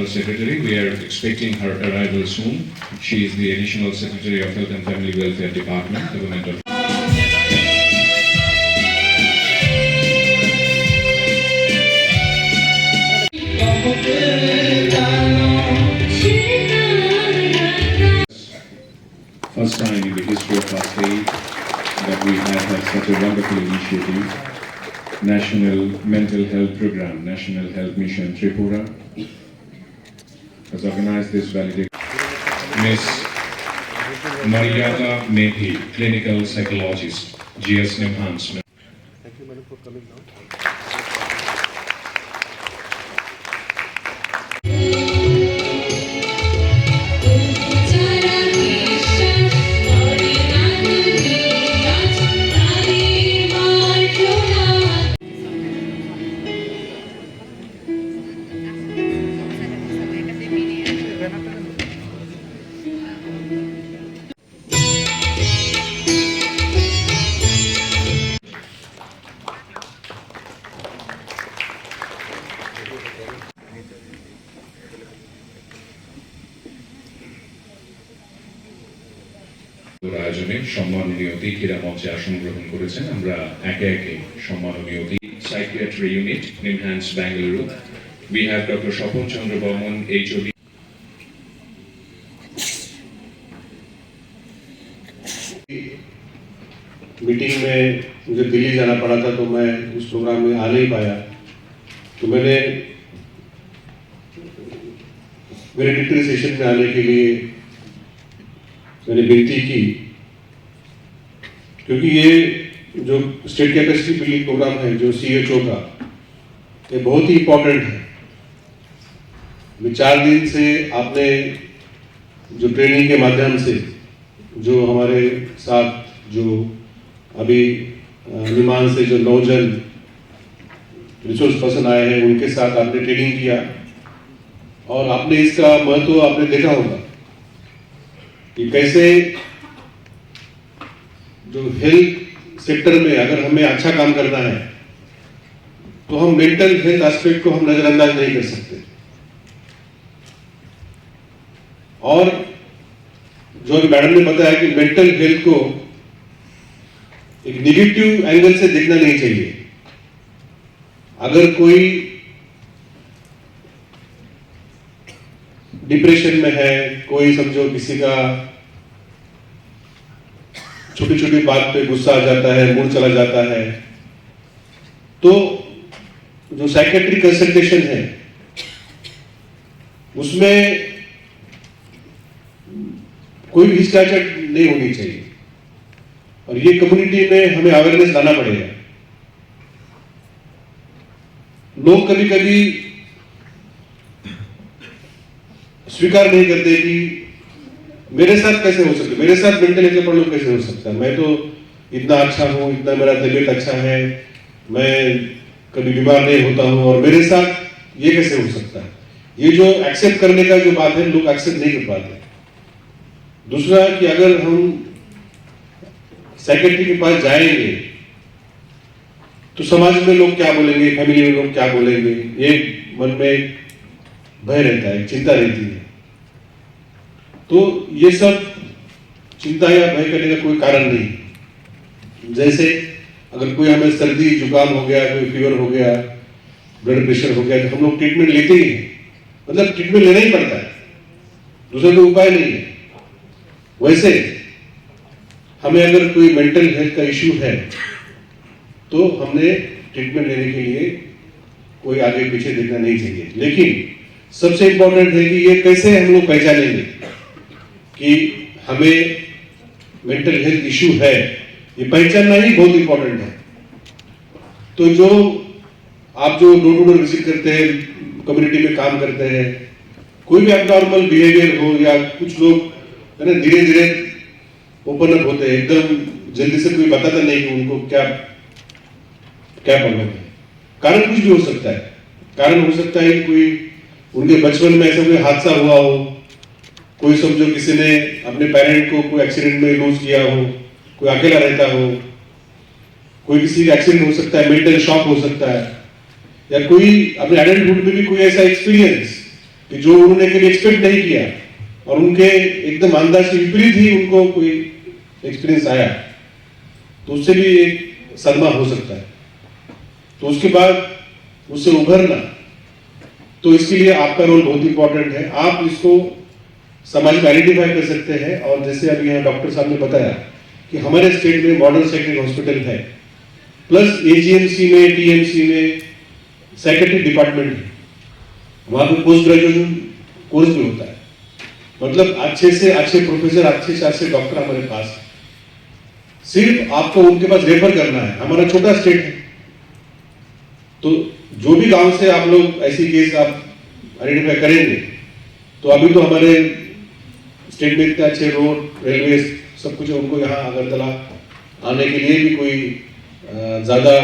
Secretary. We are expecting her arrival soon. She is the Additional Secretary of Health and Family Welfare Department, Government of First time in the history of our state that we have had such a wonderful initiative. National Mental Health Program, National Health Mission Tripura has organized this validation. Miss Mariata Methi, Clinical Psychologist, GS Nimhans. Thank you, madam, for coming now. আয়োজনে সম্মাননীয় অতিথিরা মঞ্চে আসন গ্রহণ করেছেন। আমরা একে একে সম্মাননীয় psychiatry unit NIMHANS Bengaluru. We have Dr. Shapon Chandra Burman, HOD. Meeting में मुझे दिल्ली जाना पड़ा था तो मैं उस प्रोग्राम में आ नहीं पाया, तो मैंने मेरे डिटेल सेशन में आने के लिए मैंने विनती की, क्योंकि ये जो स्टेट कैपेसिटी बिल्डिंग प्रोग्राम है जो CHO का, ये बहुत ही इम्पोर्टेंट है। 4 दिन से आपने जो ट्रेनिंग के माध्यम से जो हमारे साथ जो अभी निमान से जो 9 जन रिसोर्स पर्सन आए हैं उनके साथ आपने ट्रेनिंग किया और आपने इसका महत्व आपने देखा होगा कि कैसे जो हेल्थ सेक्टर में अगर हमें अच्छा काम करना है तो हम मेंटल हेल्थ एस्पेक्ट को हम नजरअंदाज नहीं कर सकते। और जो मैडम ने बताया कि मेंटल हेल्थ को एक निगेटिव एंगल से देखना नहीं चाहिए। अगर कोई डिप्रेशन में है, कोई समझो किसी का छोटी छोटी बात पे गुस्सा आ जाता है, मूड चला जाता है, तो जो साइकेट्रिक कंसल्टेशन है उसमें कोई भी हिचकिचाहट नहीं होनी चाहिए। और ये कम्युनिटी में हमें अवेयरनेस लाना पड़ेगा। लोग कभी कभी स्वीकार नहीं करते कि मेरे साथ कैसे हो सकता है, मेरे साथ मेंटल हेल्थ प्रॉब्लम कैसे हो सकता है, मैं तो इतना अच्छा हूं, इतना मेरा तबीयत अच्छा है, मैं कभी बीमार नहीं होता हूं और मेरे साथ ये कैसे हो सकता है। ये जो एक्सेप्ट करने का जो बात है लोग एक्सेप्ट नहीं कर पाते। दूसरा कि अगर हम सेक्रेटरी के पास जाएंगे तो समाज में लोग क्या बोलेंगे, फैमिली में लोग क्या बोलेंगे, ये मन में भय रहता है, चिंता रहती है। तो ये सब चिंता या भय करने का कोई कारण नहीं। जैसे अगर कोई हमें सर्दी जुकाम हो गया, कोई फीवर हो गया, ब्लड प्रेशर हो गया, तो हम लोग ट्रीटमेंट लेते ही हैं, मतलब ट्रीटमेंट लेना ही पड़ता है, दूसरा कोई उपाय नहीं है। वैसे हमें अगर कोई मेंटल हेल्थ का इश्यू है तो हमने ट्रीटमेंट लेने के लिए कोई आगे पीछे देखना नहीं चाहिए। लेकिन सबसे इंपॉर्टेंट है कि ये कैसे हम लोग पहचानेंगे कि हमें मेंटल हेल्थ इश्यू है, ये पहचानना ही बहुत इंपॉर्टेंट है। तो जो आप जो डोर टू डोर विजिट करते हैं, कम्युनिटी में काम करते हैं, कोई भी अबनॉर्मल बिहेवियर हो या कुछ लोग है ना धीरे धीरे ओपन अप होते हैं, एकदम जल्दी से कोई बताता नहीं कि उनको क्या क्या प्रॉब्लम है। कारण कुछ भी हो सकता है। कारण हो सकता है कि कोई उनके बचपन में ऐसा कोई हादसा हुआ हो, कोई समझो किसी ने अपने पेरेंट को कोई एक्सीडेंट में लूज किया हो, कोई अकेला रहता हो, कोई किसी का एक्सीडेंट हो सकता है, मेंटल शॉक हो सकता है, या कोई अपने एडल्टहुड में भी कोई ऐसा एक्सपीरियंस कि जो उन्होंने कभी एक्सपेक्ट नहीं किया और उनके एकदम अंदाज के विपरीत ही उनको कोई एक्सपीरियंस आया, तो उससे भी एक सदमा हो सकता है। तो उसके बाद उससे उभरना, तो इसके लिए आपका रोल बहुत इंपॉर्टेंट है। आप इसको समाज में आइडेंटिफाई कर सकते हैं। और जैसे अभी यहाँ डॉक्टर साहब ने बताया कि हमारे स्टेट में मॉडर्न साइकियाट्रिक हॉस्पिटल है, प्लस एजीएमसी में, टीएमसी में साइकियाट्रिक डिपार्टमेंट है, वहां पे पोस्ट ग्रेजुएशन कोर्स भी होता है। मतलब अच्छे से अच्छे प्रोफेसर, अच्छे से अच्छे डॉक्टर हमारे पास है। सिर्फ आपको उनके पास रेफर करना है। हमारा छोटा स्टेट है, तो जो भी गांव से आप लोग ऐसी केस आप आइडेंटिफाई करेंगे, तो अभी तो हमारे स्टेट में इतने अच्छे रोड, रेलवे सब कुछ है, उनको यहाँ अगरतला आने के लिए भी कोई ज्यादा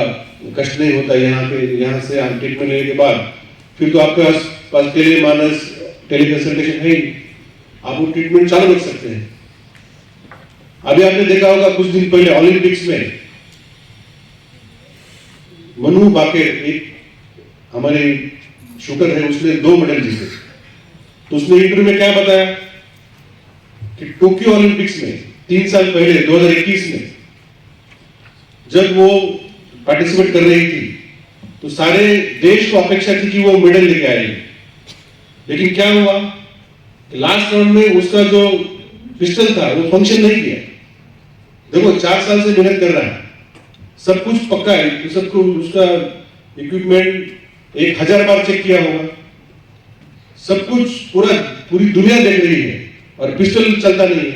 कष्ट नहीं होता। यहाँ से हम ट्रीटमेंट लेने के बाद फिर तो आपके पास टेली मानस, टेली कंसल्टेशन है ही, आप वो ट्रीटमेंट चालू रख सकते हैं। अभी आपने देखा होगा कुछ दिन पहले ओलंपिक्स में मनु बाकेर, एक हमारे शूटर है, उसने 2 मेडल जीते। तो उसने इंटरव्यू में क्या बताया कि टोक्यो ओलंपिक्स में 3 साल पहले 2021 में जब वो पार्टिसिपेट कर रही थी, तो सारे देश को अपेक्षा थी कि वो मेडल लेके आएगी। लेकिन क्या हुआ कि लास्ट राउंड में उसका जो पिस्टल था वो फंक्शन नहीं किया। देखो 4 साल से मेहनत कर रहा है, सब कुछ पक्का है, तो सबको उसका इक्विपमेंट 1000 बार चेक किया होगा, सब कुछ पूरी दुनिया देख रही है और पिस्टल चलता नहीं है,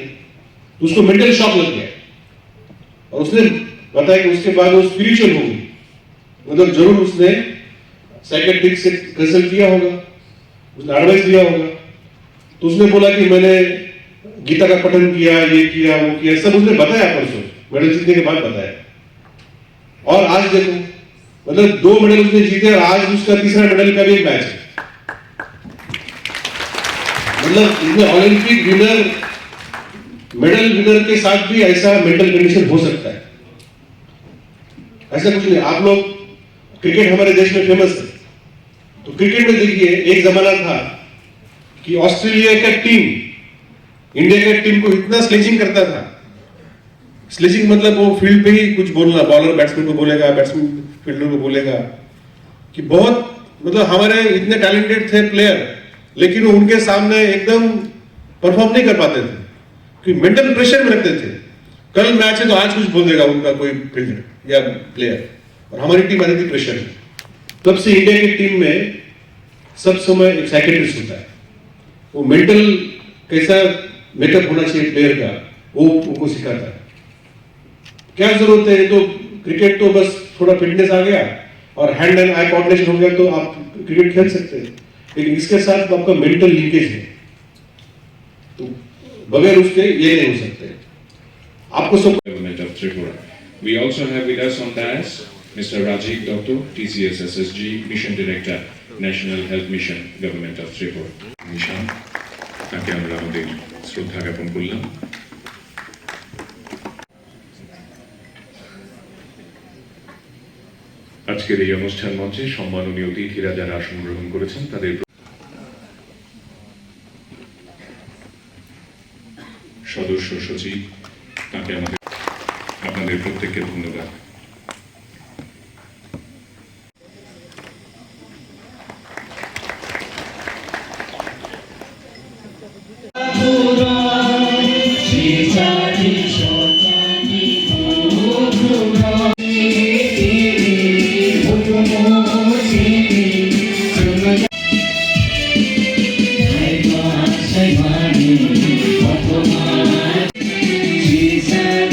तो उसको मेंटल शॉक लग गया। और उसने बताया कि उसके बाद वो स्पिरिचुअल हो गई, मतलब जरूर उसने साइकियाट्रिक से कंसल्ट किया होगा, उसने एडवाइस दिया होगा। तो उसने बोला कि मैंने गीता का पठन किया, ये किया, वो किया, सब उसने बताया, परसों मेडल जीतने के बाद बताया। और आज देखो, मतलब 2 मेडल उसने जीते और आज उसका तीसरा मेडल का भी एक मैच है। मतलब इसमें ओलंपिक विनर, मेडल विनर के साथ भी ऐसा मेंटल कंडीशन हो सकता है। ऐसा कुछ नहीं। आप लोग, क्रिकेट हमारे देश में फेमस है, तो क्रिकेट में देखिए एक जमाना था कि ऑस्ट्रेलिया का टीम इंडिया के टीम को इतना स्लेजिंग करता था। स्लेजिंग मतलब वो फील्ड पे ही कुछ बोलना, बॉलर बैट्समैन को बोलेगा, बैट्समैन फील्डर को बोलेगा कि बहुत, मतलब हमारे इतने टैलेंटेड थे प्लेयर, लेकिन वो उनके सामने एकदम परफॉर्म नहीं कर पाते थे, कि मेंटल प्रेशर में रखते थे। कल मैच है तो आज कुछ बोल देगा उनका कोई फील्डर या प्लेयर, और हमारी टीम आती थी प्रेशर में। तब से इंडिया की टीम में सब समय एक साइकियाट्रिस्ट होता है, वो मेंटल कैसा मेकअप होना चाहिए प्लेयर का, वो उनको सिखाता है। क्या जरूरत है, तो क्रिकेट तो बस थोड़ा फिटनेस आ गया और हैंड एंड आई कोऑर्डिनेशन हो गया तो आप क्रिकेट खेल सकते हैं, लेकिन इसके साथ आपका मेंटल लिंकेज है, तो बगैर उसके ये नहीं हो सकते। आपको सब Government of Tripura. We also have with us on dais Mr. Rajiv Dr. TCS SSG Mission Director, National Health Mission, Government of Tripura. Nishan, তাকে আমরা আমাদের শ্রদ্ধা জ্ঞাপন করলাম। আজকের এই অনুষ্ঠান মঞ্চে সম্মাননীয় অতিথিরা যারা আসন গ্রহণ করেছেন তাদের সদস্য সচিব, তাকে আপনাদের প্রত্যেককে ধন্যবাদ। She said